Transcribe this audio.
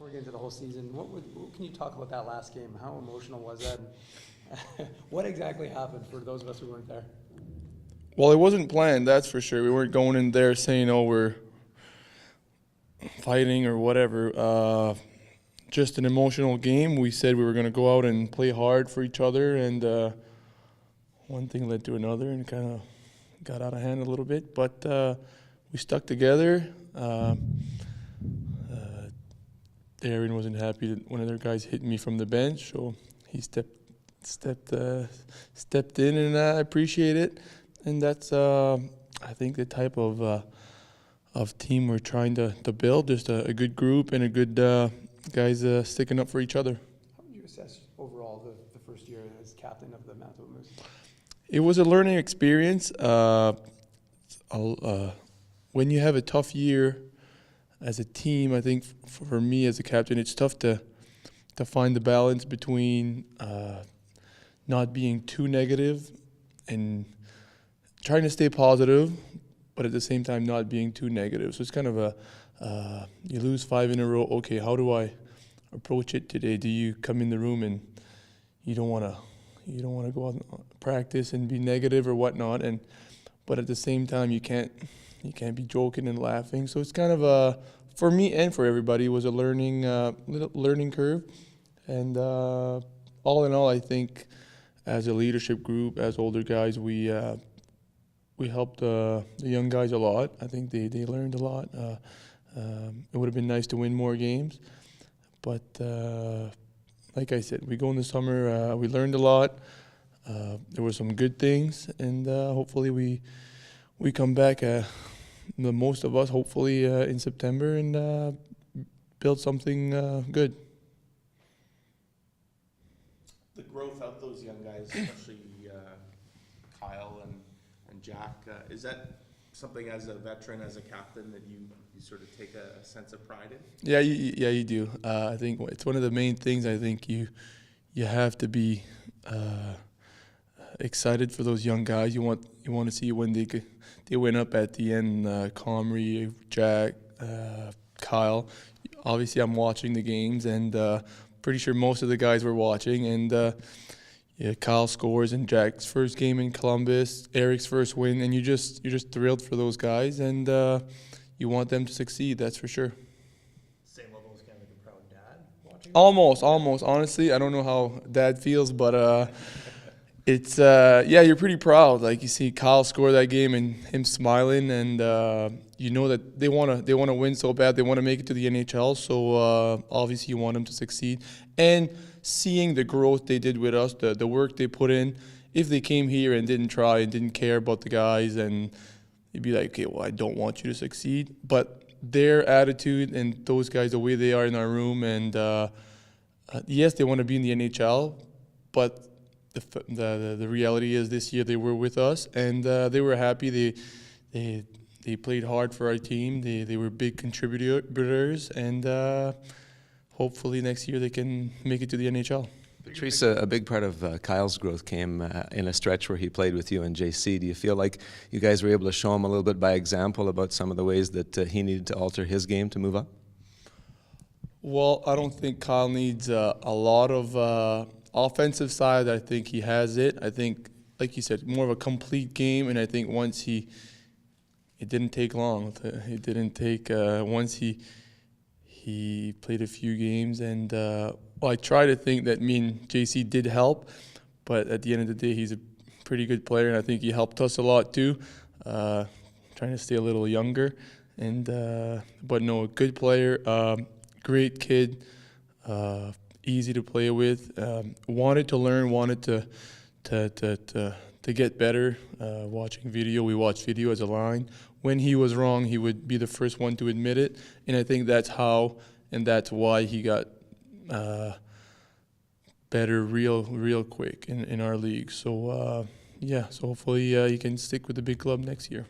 before we get into the whole season, what can you talk about that last game? How emotional was that? And what exactly happened for those of us who weren't there? Well, it wasn't planned, that's for sure. We weren't going in there saying, "Oh, we're fighting" or whatever. Just an emotional game. We said we were going to go out and play hard for each other, and one thing led to another, and kind of got out of hand a little bit. But we stuck together. Aaron wasn't happy that one of their guys hit me from the bench, so he stepped in, and I appreciate it. And that's, I think, the type of team we're trying to build. Just a good group and a good guys sticking up for each other. How would you assess overall the first year as captain of the Manitoba Moose? It was a learning experience. When you have a tough year as a team, I think for me as a captain, it's tough to find the balance between not being too negative and trying to stay positive, but at the same time not being too negative. So it's kind of you lose 5 in a row. Okay, how do I approach it today? Do you come in the room and you don't want to go out and practice and be negative or whatnot, but at the same time you can't be joking and laughing. So it's kind of for me and for everybody, it was a learning curve. And all in all, I think as a leadership group, as older guys, we helped the young guys a lot. I think they learned a lot. It would have been nice to win more games, but like I said, we go in the summer. We learned a lot. There were some good things, and hopefully we come back. The most of us, hopefully, in September, and build something good. The growth of those young guys, especially Kyle and Jack, is that something as a veteran, as a captain, that you sort of take a sense of pride in? Yeah, you do. I think it's one of the main things. I think you have to be excited for those young guys. You want to see when they went up at the end. Cormier, Jack, Kyle. Obviously, I'm watching the games, and pretty sure most of the guys were watching. And yeah, Kyle scores in Jack's first game in Columbus, Eric's first win, and you're just thrilled for those guys, and you want them to succeed. That's for sure. Same level as kind of like a proud dad watching. Almost. Honestly, I don't know how Dad feels, but it's you're pretty proud. Like you see Kyle score that game and him smiling, and you know that they want to win so bad. They want to make it to the NHL. So obviously you want them to succeed. And seeing the growth they did with us, the work they put in. If they came here and didn't try and didn't care about the guys, and you'd be like, okay, well, I don't want you to succeed. But their attitude and those guys, the way they are in our room, and yes, they want to be in the NHL, but the reality is this year they were with us, and they were happy. They played hard for our team. They were big contributors, and hopefully next year they can make it to the NHL. Patrice, a big part of Kyle's growth came in a stretch where he played with you and JC. Do you feel like you guys were able to show him a little bit by example about some of the ways that he needed to alter his game to move up? Well, I don't think Kyle needs a lot of offensive side. I think he has it. I think, like you said, more of a complete game, and I think once it didn't take long. It didn't take once he played a few games, and well, I try to think that me and JC did help, but at the end of the day, he's a pretty good player, and I think he helped us a lot too. Trying to stay a little younger, and but no, good player, great kid, easy to play with. Wanted to learn, wanted to get better. Watching video, we watched video as a line. When he was wrong, he would be the first one to admit it, and I think that's how and that's why he got better real quick in our league. So so hopefully he can stick with the big club next year.